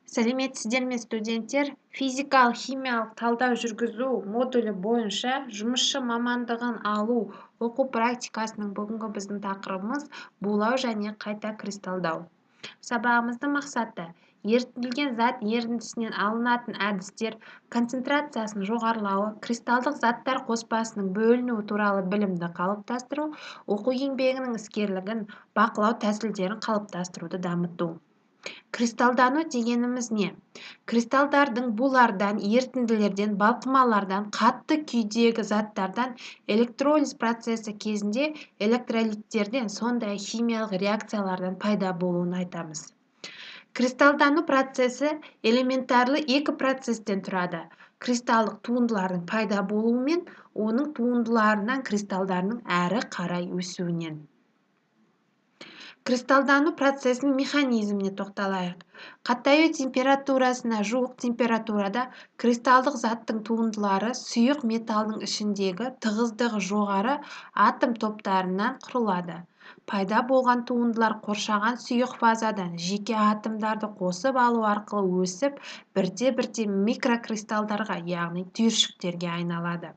Сәлеметсіздер ме студенттер? Физикалық химиялық талдау жүргізу модулі бойынша жұмысшы мамандығын алу оқу практикасының бүгінгі біздің тақырыбымыз булау және қайта кристалдау. Сабағымыздың мақсаты ерітілген зат ерітіндісінен алынатын әдістер, концентрациясының жоғарылауы, кристалдық заттар қоспасының бөлінуі туралы білімді қалыптастыру, оқу еңбегінің іскерлігін, бақылау тәсілдерін қалыптастыруды дамыту. Кристалдану дегеніміз не? Кристалдардың булардан, ерітінділерден, балқымалардан, қатты күйдегі заттардан, электролиз процесі кезінде электролиттерден, сондай химиялық реакциялардан пайда болуын айтамыз. Кристалдану процесі элементарлы екі процестен тұрады. Кристалдық туындылардың пайда болуы мен оның туындыларынан кристалдарының әрі қарай өсуінен. Кристалдану процесінің механизміне тоқталайық. Қатаю температурасына жуық температурада кристалдық заттың туындылары сұйық металдың ішіндегі тығыздығы жоғары атом топтарынан құрылады. Пайда болған туындылар қоршаған сұйық фазадан жеке атомдарды қосып алу арқылы өсіп, бірте-бірте микрокристалдарға, яғни түйіршіктерге айналады.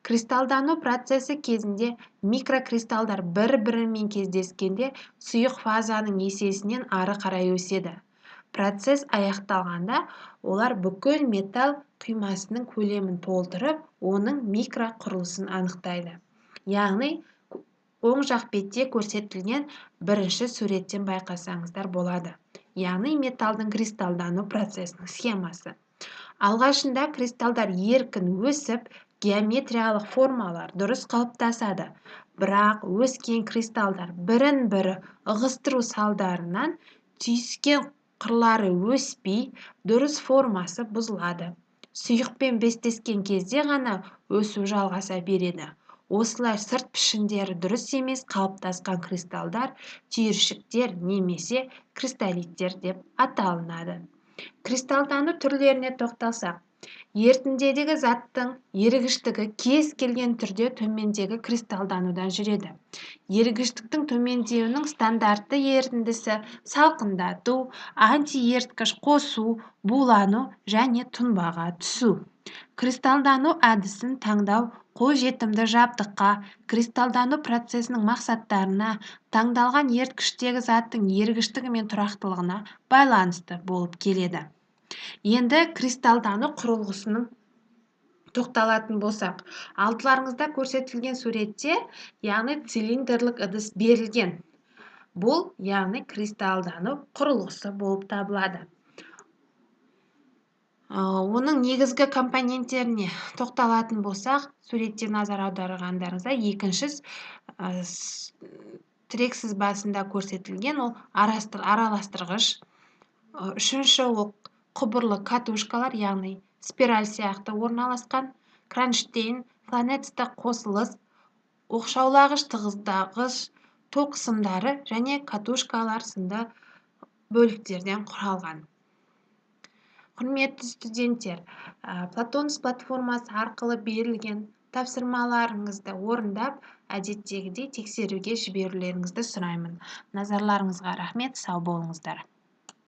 Кристалдану процесі кезінде микрокристалдар бір-бірімен кездескенде сұйық фазаның есесінен ары қарай өседі. Процесс аяқталғанда олар бүкіл металл құймасының көлемін толтырып, оның микроқұрылысын анықтайды. Яғни, оң жақ бетте көрсетілген бірінші суреттен байқасаңыздар болады. Яғни, металдың кристалдану процесінің схемасы. Алғашында кристалдар еркін өсіп, геометриялық формалар дұрыс қалыптасады. Бірақ өскен кристалдар бірін-бірі ығыстыру салдарынан түйіскен қырлары өспей, дұрыс формасы бұзылады. Сұйықпен беттескен кезде ғана өсу жалғаса береді. Осылай сырт пішіндері дұрыс емес қалыптасқан кристалдар түйіршіктер немесе кристаллиттер деп аталынады. Кристалдану түрлеріне тоқталсақ, ерітіндідегі заттың ерігіштігі кез келген түрде төмендегі кристалданудан жүреді. Ерігіштіктің төмендеуінің стандартты ерітіндісі салқындату, антиеріткіш қосу, булану және тұнбаға түсу. Кристалдану әдісін таңдау қолжетімді жабдыққа, кристалдану процесінің мақсаттарына, таңдалған еріткіштегі заттың ерігіштігі мен тұрақтылығына байланысты болып келеді. Енді кристалдану құрылғысының тоқталатын болсақ, алтыларыңызда көрсетілген суретте, яғни цилиндрлік ыдыс берілген. Бұл, яғни кристалдану құрылғысы болып табылады. Оның негізгі компоненттеріне тоқталатын болсақ, суретте назар аударғандарыңызда екінші тірек сызбасында көрсетілген ол араластырғыш. Үшінші ол құбырлы катушкалар, яғни спираль сияқты орналасқан, кронштейн, фланецті қосылыс, оқшаулағыш тығыздағыш, ток сымдары және катушкалар сынды бөліктерден құралған. Құрметті студенттер, Платонс платформасы арқылы берілген тапсырмаларыңызды орындап, әдеттегідей тексеруге жіберулеріңізді сұраймын. Назарларыңызға рахмет, сау болыңыздар.